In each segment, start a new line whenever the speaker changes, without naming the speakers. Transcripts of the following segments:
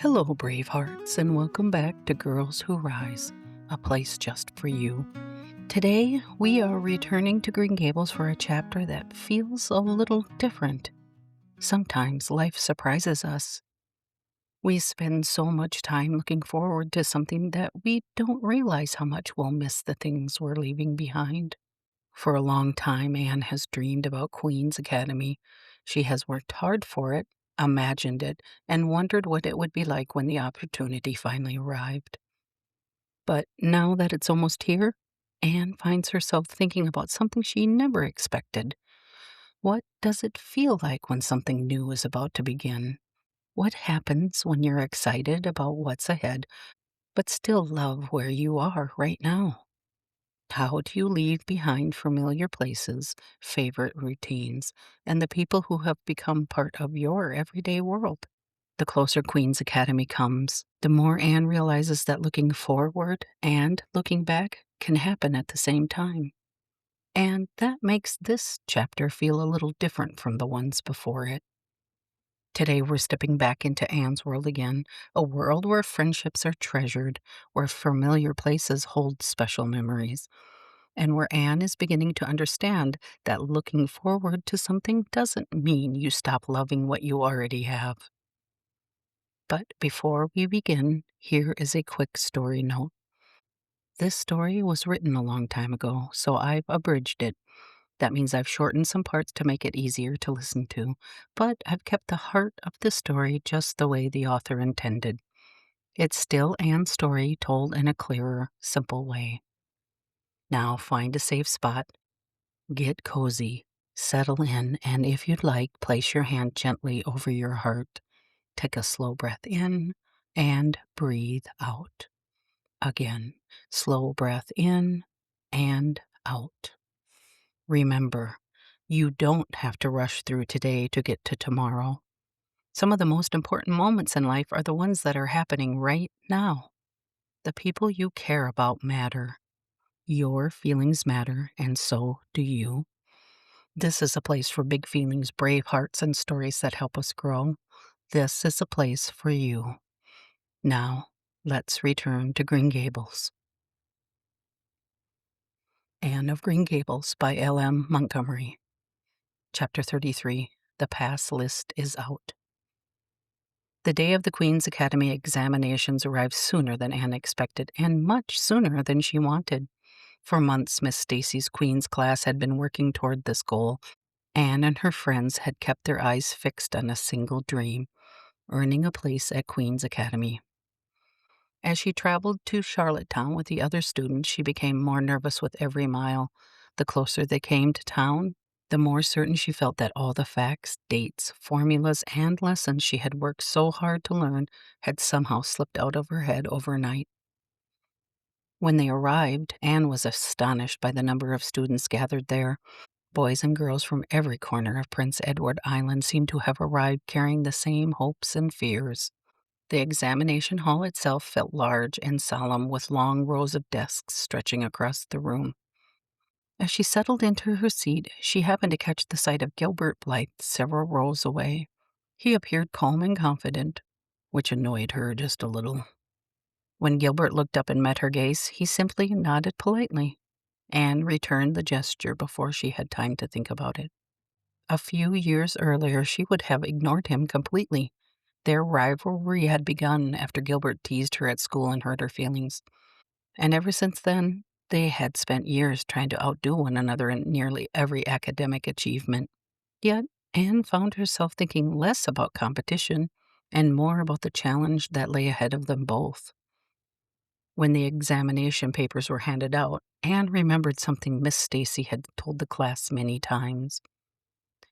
Hello, brave hearts, and welcome back to Girls Who Rise, a place just for you. Today, we are returning to Green Gables for a chapter that feels a little different. Sometimes life surprises us. We spend so much time looking forward to something that we don't realize how much we'll miss the things we're leaving behind. For a long time, Anne has dreamed about Queen's Academy. She has worked hard for it, imagined it, and wondered what it would be like when the opportunity finally arrived. But now that it's almost here, Anne finds herself thinking about something she never expected. What does it feel like when something new is about to begin? What happens when you're excited about what's ahead, but still love where you are right now? How do you leave behind familiar places, favorite routines, and the people who have become part of your everyday world? The closer Queen's Academy comes, the more Anne realizes that looking forward and looking back can happen at the same time. And that makes this chapter feel a little different from the ones before it. Today, we're stepping back into Anne's world again, a world where friendships are treasured, where familiar places hold special memories, and where Anne is beginning to understand that looking forward to something doesn't mean you stop loving what you already have. But before we begin, here is a quick story note. This story was written a long time ago, so I've abridged it. That means I've shortened some parts to make it easier to listen to, but I've kept the heart of the story just the way the author intended. It's still Anne's story told in a clearer, simple way. Now find a safe spot, get cozy, settle in, and if you'd like, place your hand gently over your heart. Take a slow breath in and breathe out. Again, slow breath in and out. Remember, you don't have to rush through today to get to tomorrow. Some of the most important moments in life are the ones that are happening right now. The people you care about matter. Your feelings matter, and so do you. This is a place for big feelings, brave hearts, and stories that help us grow. This is a place for you. Now, let's return to Green Gables. Anne of Green Gables by L.M. Montgomery. Chapter 33. The Pass List is Out. The day of the Queen's Academy examinations arrived sooner than Anne expected, and much sooner than she wanted. For months, Miss Stacy's Queen's class had been working toward this goal. Anne and her friends had kept their eyes fixed on a single dream, earning a place at Queen's Academy. As she traveled to Charlottetown with the other students, she became more nervous with every mile. The closer they came to town, the more certain she felt that all the facts, dates, formulas, and lessons she had worked so hard to learn had somehow slipped out of her head overnight. When they arrived, Anne was astonished by the number of students gathered there. Boys and girls from every corner of Prince Edward Island seemed to have arrived carrying the same hopes and fears. The examination hall itself felt large and solemn, with long rows of desks stretching across the room. As she settled into her seat, she happened to catch the sight of Gilbert Blythe several rows away. He appeared calm and confident, which annoyed her just a little. When Gilbert looked up and met her gaze, he simply nodded politely. Anne returned the gesture before she had time to think about it. A few years earlier, she would have ignored him completely. Their rivalry had begun after Gilbert teased her at school and hurt her feelings. And ever since then, they had spent years trying to outdo one another in nearly every academic achievement. Yet, Anne found herself thinking less about competition and more about the challenge that lay ahead of them both. When the examination papers were handed out, Anne remembered something Miss Stacy had told the class many times.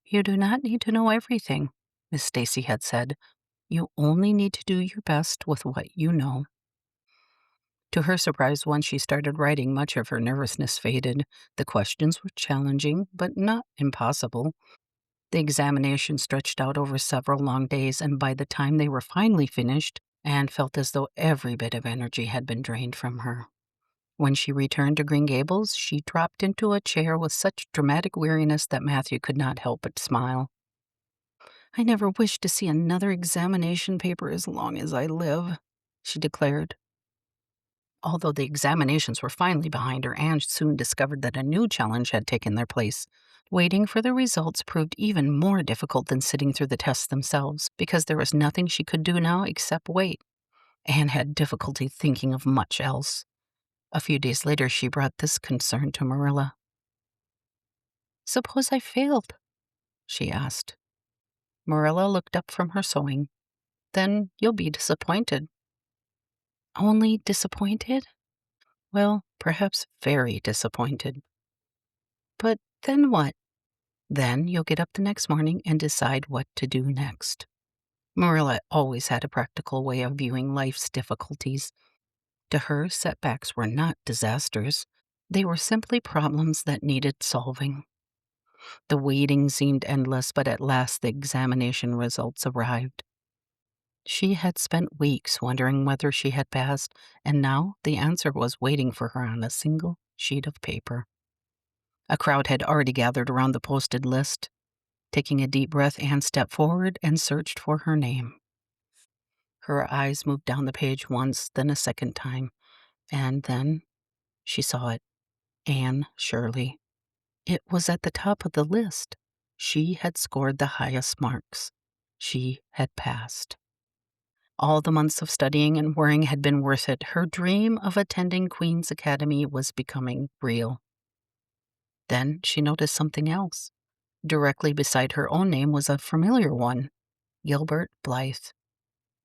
"You do not need to know everything," Miss Stacy had said. "You only need to do your best with what you know." To her surprise, once she started writing, much of her nervousness faded. The questions were challenging, but not impossible. The examination stretched out over several long days, and by the time they were finally finished, Anne felt as though every bit of energy had been drained from her. When she returned to Green Gables, she dropped into a chair with such dramatic weariness that Matthew could not help but smile. "I never wish to see another examination paper as long as I live," she declared. Although the examinations were finally behind her, Anne soon discovered that a new challenge had taken their place. Waiting for the results proved even more difficult than sitting through the tests themselves, because there was nothing she could do now except wait. Anne had difficulty thinking of much else. A few days later, she brought this concern to Marilla. "Suppose I failed?" she asked. Marilla looked up from her sewing. "Then you'll be disappointed." "Only disappointed?" "Well, perhaps very disappointed." "But then what?" "Then you'll get up the next morning and decide what to do next." Marilla always had a practical way of viewing life's difficulties. To her, setbacks were not disasters. They were simply problems that needed solving. The waiting seemed endless, but at last the examination results arrived. She had spent weeks wondering whether she had passed, and now the answer was waiting for her on a single sheet of paper. A crowd had already gathered around the posted list. Taking a deep breath, Anne stepped forward and searched for her name. Her eyes moved down the page once, then a second time, and then she saw it. Anne Shirley. It was at the top of the list. She had scored the highest marks. She had passed. All the months of studying and worrying had been worth it. Her dream of attending Queen's Academy was becoming real. Then she noticed something else. Directly beside her own name was a familiar one, Gilbert Blythe.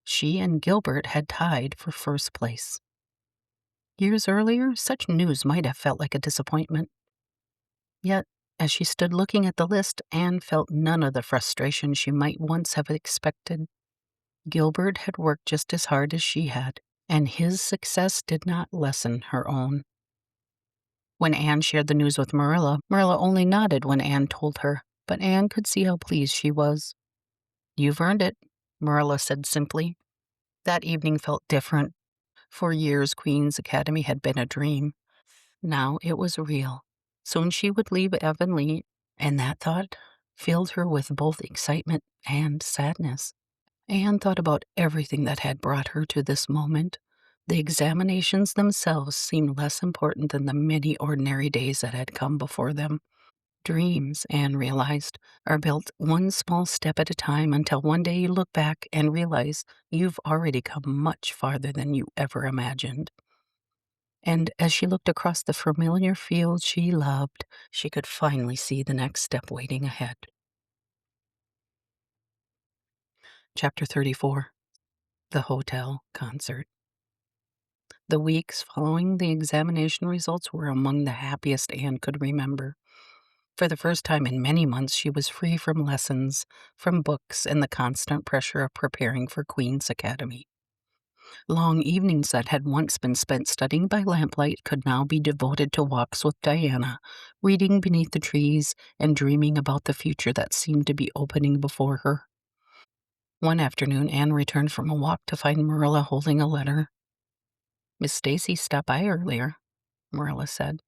She and Gilbert had tied for first place. Years earlier, such news might have felt like a disappointment. Yet, as she stood looking at the list, Anne felt none of the frustration she might once have expected. Gilbert had worked just as hard as she had, and his success did not lessen her own. When Anne shared the news with Marilla, Marilla only nodded when Anne told her, but Anne could see how pleased she was. "You've earned it," Marilla said simply. That evening felt different. For years, Queen's Academy had been a dream. Now it was real. Soon she would leave Avonlea, and that thought filled her with both excitement and sadness. Anne thought about everything that had brought her to this moment. The examinations themselves seemed less important than the many ordinary days that had come before them. Dreams, Anne realized, are built one small step at a time until one day you look back and realize you've already come much farther than you ever imagined. And as she looked across the familiar field she loved, she could finally see the next step waiting ahead. Chapter 34. The Hotel Concert. The weeks following the examination results were among the happiest Anne could remember. For the first time in many months, she was free from lessons, from books, and the constant pressure of preparing for Queen's Academy. Long evenings that had once been spent studying by lamplight could now be devoted to walks with Diana, reading beneath the trees and dreaming about the future that seemed to be opening before her. One afternoon, Anne returned from a walk to find Marilla holding a letter. "Miss Stacy stopped by earlier," Marilla said.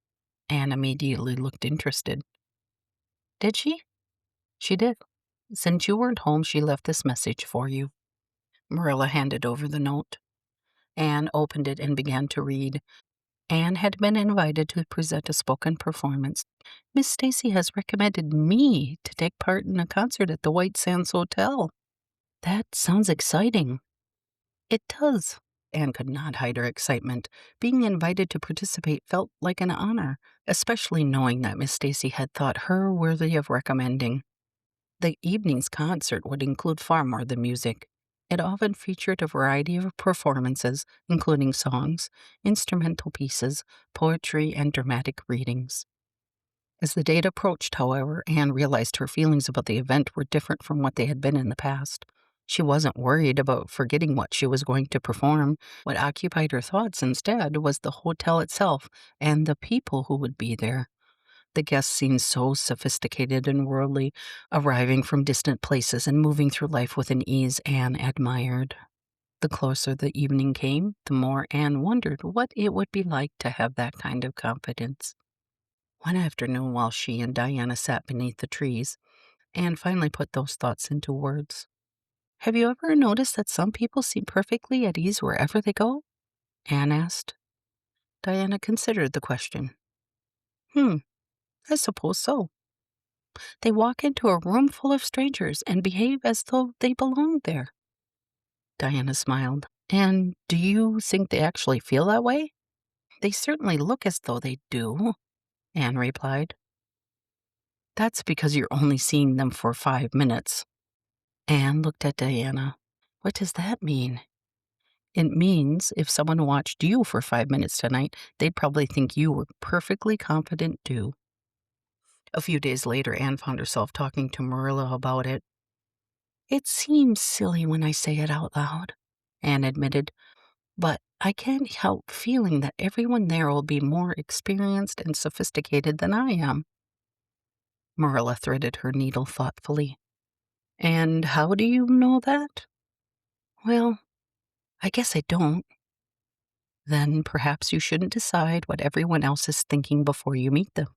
Anne immediately looked interested. "Did she?" "She did. Since you weren't home, she left this message for you." Marilla handed over the note. Anne opened it and began to read. Anne had been invited to present a spoken performance. "Miss Stacy has recommended me to take part in a concert at the White Sands Hotel." "That sounds exciting." "It does." Anne could not hide her excitement. Being invited to participate felt like an honor, especially knowing that Miss Stacy had thought her worthy of recommending. The evening's concert would include far more than music. It often featured a variety of performances, including songs, instrumental pieces, poetry, and dramatic readings. As the date approached, however, Anne realized her feelings about the event were different from what they had been in the past. She wasn't worried about forgetting what she was going to perform. What occupied her thoughts instead was the hotel itself and the people who would be there. The guests seemed so sophisticated and worldly, arriving from distant places and moving through life with an ease Anne admired. The closer the evening came, the more Anne wondered what it would be like to have that kind of confidence. One afternoon, while she and Diana sat beneath the trees, Anne finally put those thoughts into words. Have you ever noticed that some people seem perfectly at ease wherever they go? Anne asked. Diana considered the question. I suppose so. They walk into a room full of strangers and behave as though they belong there. Diana smiled. And do you think they actually feel that way? They certainly look as though they do, Anne replied. That's because you're only seeing them for 5 minutes. Anne looked at Diana. What does that mean? It means if someone watched you for 5 minutes tonight, they'd probably think you were perfectly confident too. A few days later, Anne found herself talking to Marilla about it. It seems silly when I say it out loud, Anne admitted, but I can't help feeling that everyone there will be more experienced and sophisticated than I am. Marilla threaded her needle thoughtfully. And how do you know that? Well, I guess I don't. Then perhaps you shouldn't decide what everyone else is thinking before you meet them.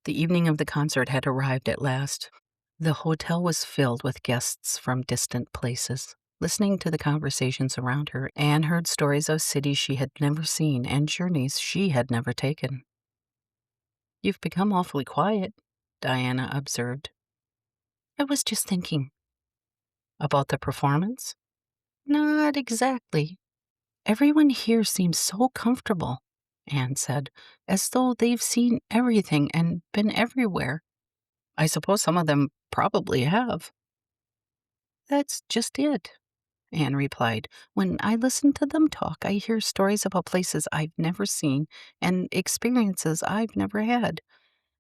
The evening of the concert had arrived at last. The hotel was filled with guests from distant places. Listening to the conversations around her, Anne heard stories of cities she had never seen and journeys she had never taken. You've become awfully quiet, Diana observed. I was just thinking. About the performance? Not exactly. Everyone here seems so comfortable, Anne said, as though they've seen everything and been everywhere. I suppose some of them probably have. That's just it, Anne replied. When I listen to them talk, I hear stories about places I've never seen and experiences I've never had.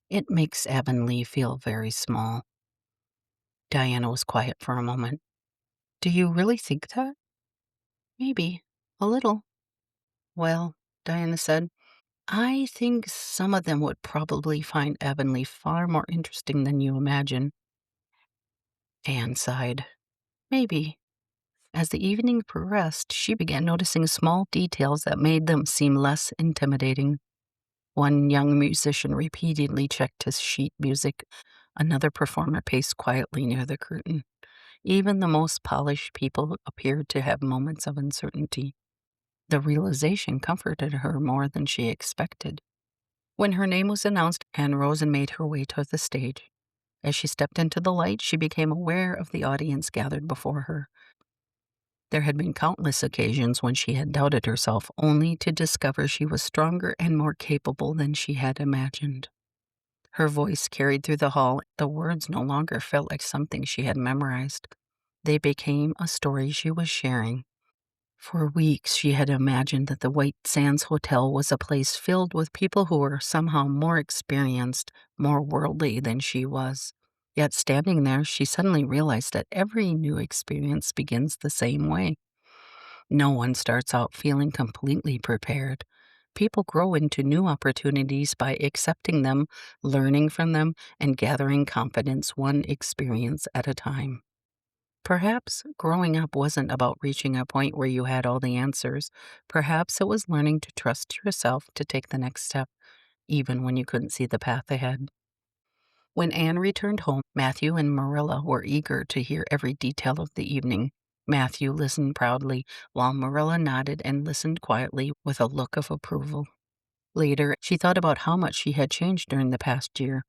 It makes Avonlea feel very small. Diana was quiet for a moment. Do you really think that? Maybe. A little. Well, Diana said, I think some of them would probably find Avonlea far more interesting than you imagine. Anne sighed. Maybe. As the evening progressed, she began noticing small details that made them seem less intimidating. One young musician repeatedly checked his sheet music. Another performer paced quietly near the curtain. Even the most polished people appeared to have moments of uncertainty. The realization comforted her more than she expected. When her name was announced, Anne rose and made her way toward the stage. As she stepped into the light, she became aware of the audience gathered before her. There had been countless occasions when she had doubted herself, only to discover she was stronger and more capable than she had imagined. Her voice carried through the hall. The words no longer felt like something she had memorized. They became a story she was sharing. For weeks, she had imagined that the White Sands Hotel was a place filled with people who were somehow more experienced, more worldly than she was. Yet standing there, she suddenly realized that every new experience begins the same way. No one starts out feeling completely prepared. People grow into new opportunities by accepting them, learning from them, and gathering confidence one experience at a time. Perhaps growing up wasn't about reaching a point where you had all the answers. Perhaps it was learning to trust yourself to take the next step, even when you couldn't see the path ahead. When Anne returned home, Matthew and Marilla were eager to hear every detail of the evening. Matthew listened proudly, while Marilla nodded and listened quietly with a look of approval. Later, she thought about how much she had changed during the past year.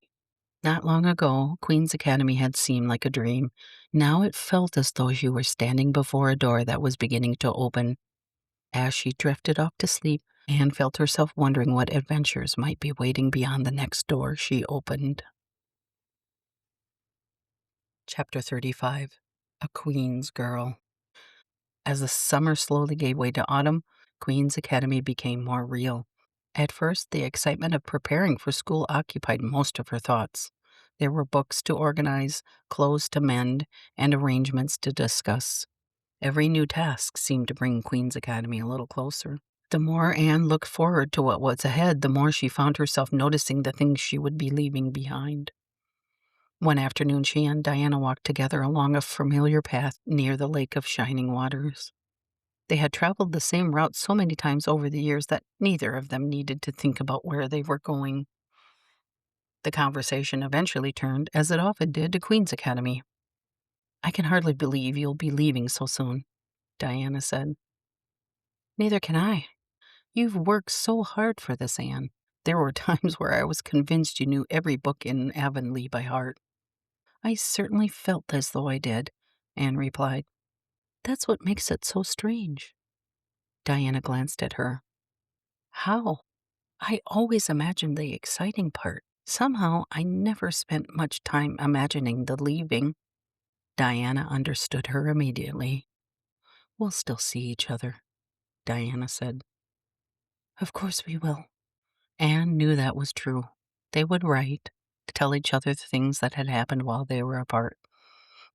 Not long ago, Queen's Academy had seemed like a dream. Now it felt as though she were standing before a door that was beginning to open. As she drifted off to sleep, Anne felt herself wondering what adventures might be waiting beyond the next door she opened. Chapter 35. A Queen's Girl. As the summer slowly gave way to autumn, Queen's Academy became more real. At first, the excitement of preparing for school occupied most of her thoughts. There were books to organize, clothes to mend, and arrangements to discuss. Every new task seemed to bring Queen's Academy a little closer. The more Anne looked forward to what was ahead, the more she found herself noticing the things she would be leaving behind. One afternoon, she and Diana walked together along a familiar path near the Lake of Shining Waters. They had traveled the same route so many times over the years that neither of them needed to think about where they were going. The conversation eventually turned, as it often did, to Queen's Academy. "I can hardly believe you'll be leaving so soon," Diana said. "Neither can I. You've worked so hard for this, Anne. There were times where I was convinced you knew every book in Avonlea by heart." "I certainly felt as though I did," Anne replied. "That's what makes it so strange." Diana glanced at her. "How? I always imagined the exciting part. Somehow I never spent much time imagining the leaving." Diana understood her immediately. "We'll still see each other," Diana said. "Of course we will." Anne knew that was true. They would write, tell each other the things that had happened while they were apart.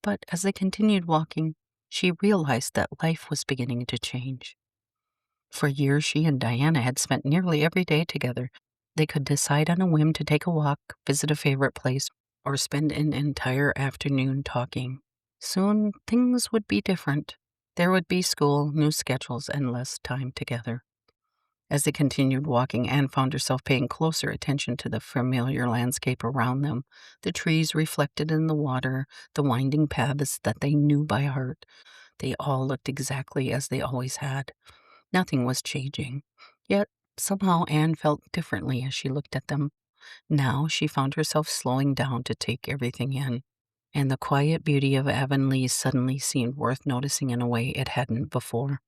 But as they continued walking, she realized that life was beginning to change. For years, she and Diana had spent nearly every day together. They could decide on a whim to take a walk, visit a favorite place, or spend an entire afternoon talking. Soon, things would be different. There would be school, new schedules, and less time together. As they continued walking, Anne found herself paying closer attention to the familiar landscape around them, the trees reflected in the water, the winding paths that they knew by heart. They all looked exactly as they always had. Nothing was changing. Yet, somehow Anne felt differently as she looked at them. Now she found herself slowing down to take everything in, and the quiet beauty of Avonlea suddenly seemed worth noticing in a way it hadn't before.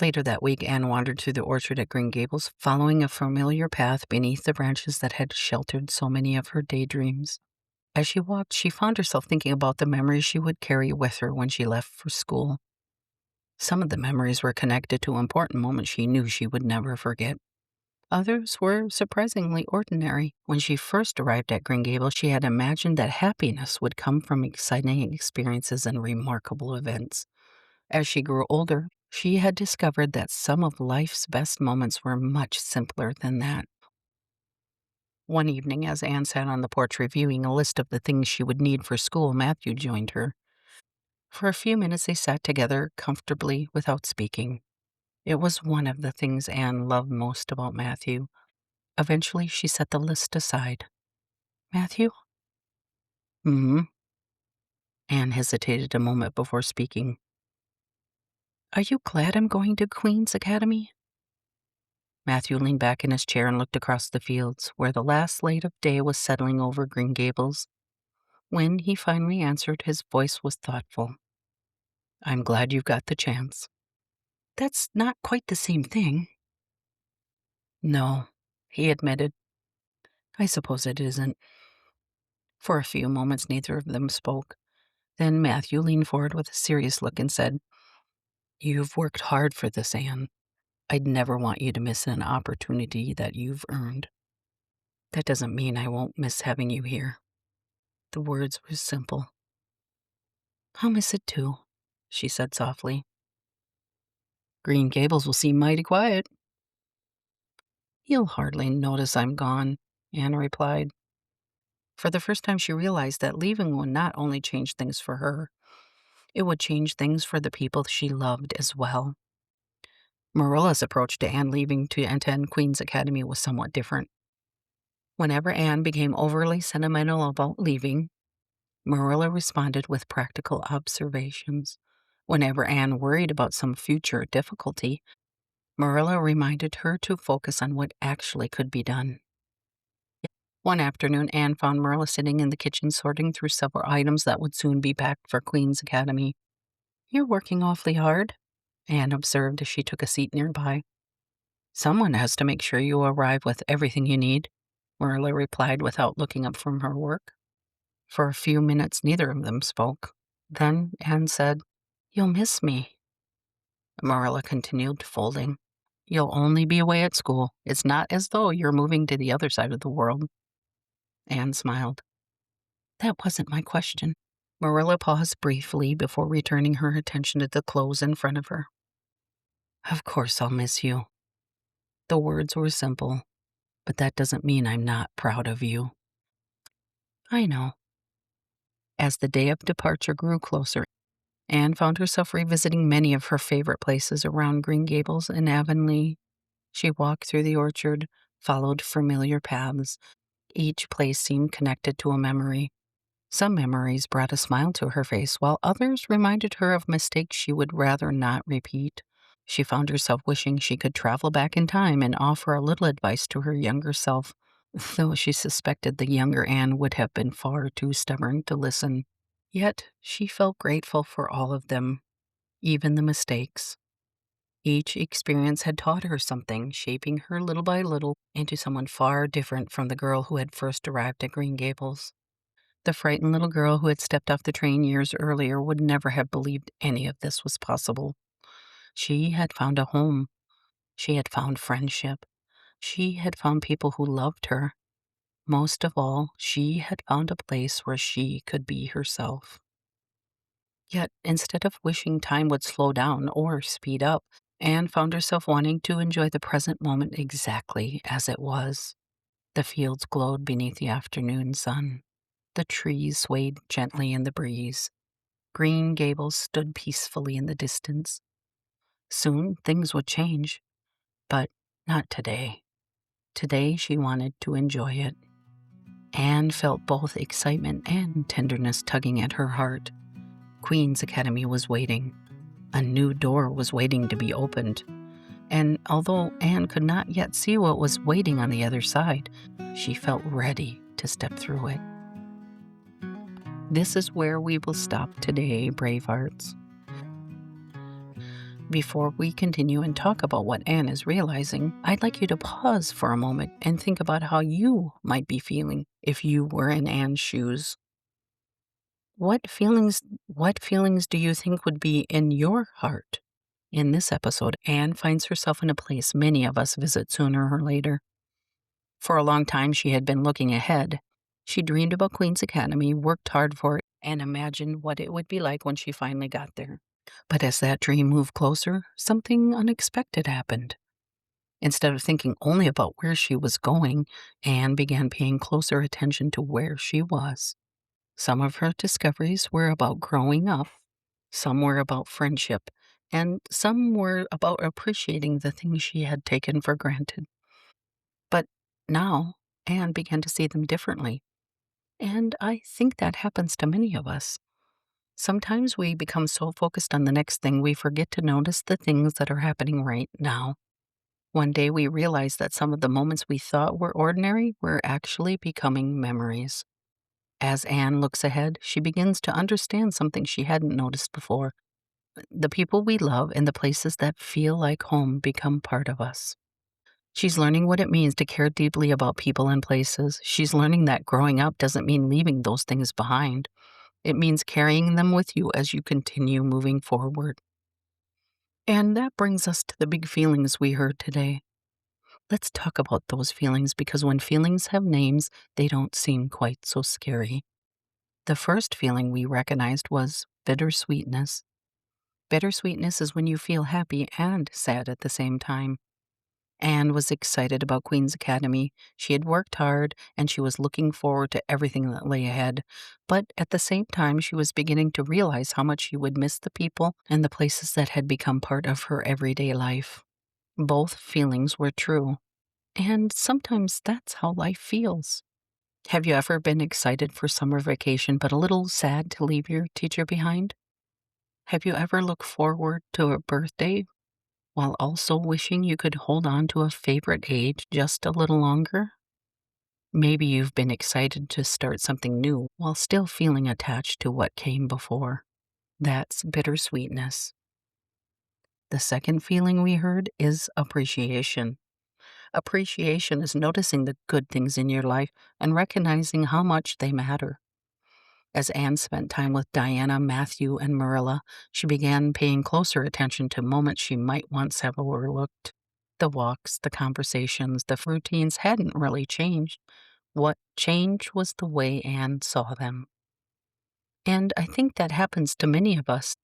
Later that week, Anne wandered through the orchard at Green Gables, following a familiar path beneath the branches that had sheltered so many of her daydreams. As she walked, she found herself thinking about the memories she would carry with her when she left for school. Some of the memories were connected to important moments she knew she would never forget. Others were surprisingly ordinary. When she first arrived at Green Gables, she had imagined that happiness would come from exciting experiences and remarkable events. As she grew older, she had discovered that some of life's best moments were much simpler than that. One evening, as Anne sat on the porch reviewing a list of the things she would need for school, Matthew joined her. For a few minutes, they sat together comfortably without speaking. It was one of the things Anne loved most about Matthew. Eventually, she set the list aside. "Matthew?" "Hmm." Anne hesitated a moment before speaking. "Are you glad I'm going to Queen's Academy?" Matthew leaned back in his chair and looked across the fields, where the last light of day was settling over Green Gables. When he finally answered, his voice was thoughtful. "I'm glad you've got the chance." "That's not quite the same thing." "No," he admitted. "I suppose it isn't." For a few moments, neither of them spoke. Then Matthew leaned forward with a serious look and said, "You've worked hard for this, Anne. I'd never want you to miss an opportunity that you've earned. That doesn't mean I won't miss having you here." The words were simple. "I'll miss it too," she said softly. "Green Gables will seem mighty quiet." "You'll hardly notice I'm gone," Anne replied. For the first time, she realized that leaving would not only change things for her, it would change things for the people she loved as well. Marilla's approach to Anne leaving to attend Queen's Academy was somewhat different. Whenever Anne became overly sentimental about leaving, Marilla responded with practical observations. Whenever Anne worried about some future difficulty, Marilla reminded her to focus on what actually could be done. One afternoon, Anne found Marilla sitting in the kitchen sorting through several items that would soon be packed for Queen's Academy. "You're working awfully hard," Anne observed as she took a seat nearby. "Someone has to make sure you arrive with everything you need," Marilla replied without looking up from her work. For a few minutes, neither of them spoke. Then Anne said, "You'll miss me." Marilla continued folding. "You'll only be away at school. It's not as though you're moving to the other side of the world." Anne smiled. "That wasn't my question." Marilla paused briefly before returning her attention to the clothes in front of her. "Of course I'll miss you." The words were simple, but that doesn't mean I'm not proud of you. "I know." As the day of departure grew closer, Anne found herself revisiting many of her favorite places around Green Gables and Avonlea. She walked through the orchard, followed familiar paths, Each place seemed connected to a memory. Some memories brought a smile to her face, while others reminded her of mistakes she would rather not repeat. She found herself wishing she could travel back in time and offer a little advice to her younger self, though she suspected the younger Anne would have been far too stubborn to listen. Yet she felt grateful for all of them, even the mistakes. Each experience had taught her something, shaping her little by little into someone far different from the girl who had first arrived at Green Gables. The frightened little girl who had stepped off the train years earlier would never have believed any of this was possible. She had found a home. She had found friendship. She had found people who loved her. Most of all, she had found a place where she could be herself. Yet, instead of wishing time would slow down or speed up, Anne found herself wanting to enjoy the present moment exactly as it was. The fields glowed beneath the afternoon sun. The trees swayed gently in the breeze. Green Gables stood peacefully in the distance. Soon things would change, but not today. Today she wanted to enjoy it. Anne felt both excitement and tenderness tugging at her heart. Queen's Academy was waiting. A new door was waiting to be opened. And although Anne could not yet see what was waiting on the other side, she felt ready to step through it. This is where we will stop today, brave hearts. Before we continue and talk about what Anne is realizing, I'd like you to pause for a moment and think about how you might be feeling if you were in Anne's shoes. What feelings do you think would be in your heart? In this episode, Anne finds herself in a place many of us visit sooner or later. For a long time, she had been looking ahead. She dreamed about Queen's Academy, worked hard for it, and imagined what it would be like when she finally got there. But as that dream moved closer, something unexpected happened. Instead of thinking only about where she was going, Anne began paying closer attention to where she was. Some of her discoveries were about growing up, some were about friendship, and some were about appreciating the things she had taken for granted. But now, Anne began to see them differently, and I think that happens to many of us. Sometimes we become so focused on the next thing we forget to notice the things that are happening right now. One day we realize that some of the moments we thought were ordinary were actually becoming memories. As Anne looks ahead, she begins to understand something she hadn't noticed before. The people we love and the places that feel like home become part of us. She's learning what it means to care deeply about people and places. She's learning that growing up doesn't mean leaving those things behind. It means carrying them with you as you continue moving forward. And that brings us to the big feelings we heard today. Let's talk about those feelings because when feelings have names, they don't seem quite so scary. The first feeling we recognized was bittersweetness. Bittersweetness is when you feel happy and sad at the same time. Anne was excited about Queen's Academy. She had worked hard, and she was looking forward to everything that lay ahead. But at the same time, she was beginning to realize how much she would miss the people and the places that had become part of her everyday life. Both feelings were true. And sometimes that's how life feels. Have you ever been excited for summer vacation but a little sad to leave your teacher behind? Have you ever looked forward to a birthday while also wishing you could hold on to a favorite age just a little longer? Maybe you've been excited to start something new while still feeling attached to what came before. That's bittersweetness. The second feeling we heard is appreciation. Appreciation is noticing the good things in your life and recognizing how much they matter. As Anne spent time with Diana, Matthew, and Marilla, she began paying closer attention to moments she might once have overlooked. The walks, the conversations, the routines hadn't really changed. What changed was the way Anne saw them. And I think that happens to many of us.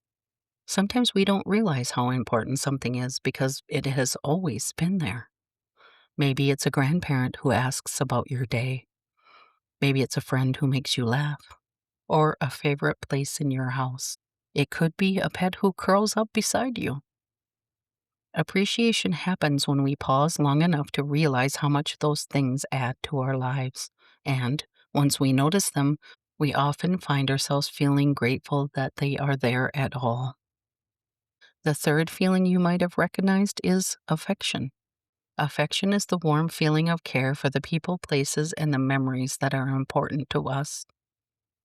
Sometimes we don't realize how important something is because it has always been there. Maybe it's a grandparent who asks about your day. Maybe it's a friend who makes you laugh, or a favorite place in your house. It could be a pet who curls up beside you. Appreciation happens when we pause long enough to realize how much those things add to our lives. And once we notice them, we often find ourselves feeling grateful that they are there at all. The third feeling you might have recognized is affection. Affection is the warm feeling of care for the people, places, and the memories that are important to us.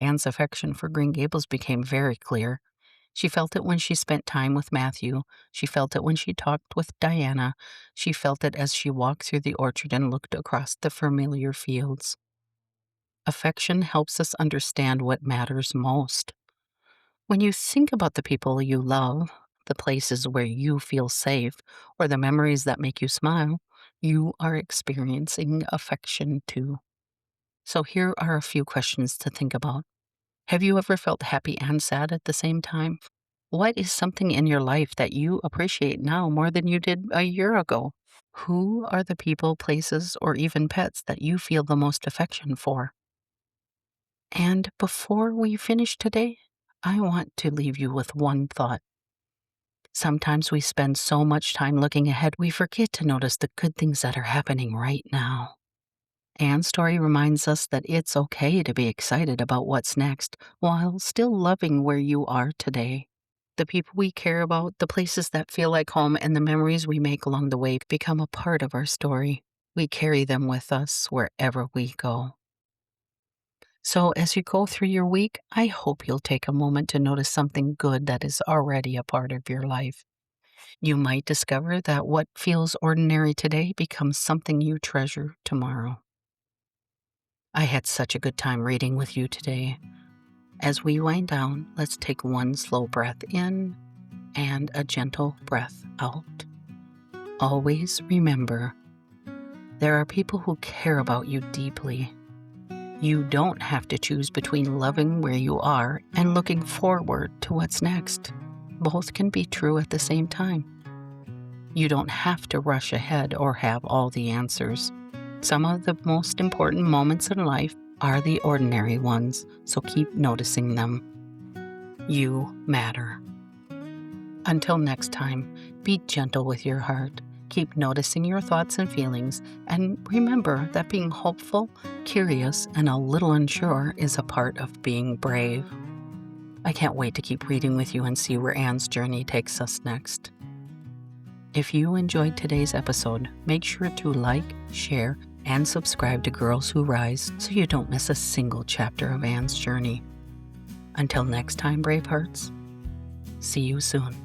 Anne's affection for Green Gables became very clear. She felt it when she spent time with Matthew. She felt it when she talked with Diana. She felt it as she walked through the orchard and looked across the familiar fields. Affection helps us understand what matters most. When you think about the people you love, the places where you feel safe, or the memories that make you smile, you are experiencing affection too. So here are a few questions to think about. Have you ever felt happy and sad at the same time? What is something in your life that you appreciate now more than you did a year ago? Who are the people, places, or even pets that you feel the most affection for? And before we finish today, I want to leave you with one thought. Sometimes we spend so much time looking ahead, we forget to notice the good things that are happening right now. Anne's story reminds us that it's okay to be excited about what's next while still loving where you are today. The people we care about, the places that feel like home, and the memories we make along the way become a part of our story. We carry them with us wherever we go. So, as you go through your week, I hope you'll take a moment to notice something good that is already a part of your life. You might discover that what feels ordinary today becomes something you treasure tomorrow. I had such a good time reading with you today. As we wind down, let's take one slow breath in and a gentle breath out. Always remember, there are people who care about you deeply. You don't have to choose between loving where you are and looking forward to what's next. Both can be true at the same time. You don't have to rush ahead or have all the answers. Some of the most important moments in life are the ordinary ones, so keep noticing them. You matter. Until next time, be gentle with your heart. Keep noticing your thoughts and feelings, and remember that being hopeful, curious, and a little unsure is a part of being brave. I can't wait to keep reading with you and see where Anne's journey takes us next. If you enjoyed today's episode, make sure to like, share, and subscribe to Girls Who Rise so you don't miss a single chapter of Anne's journey. Until next time, brave hearts, see you soon.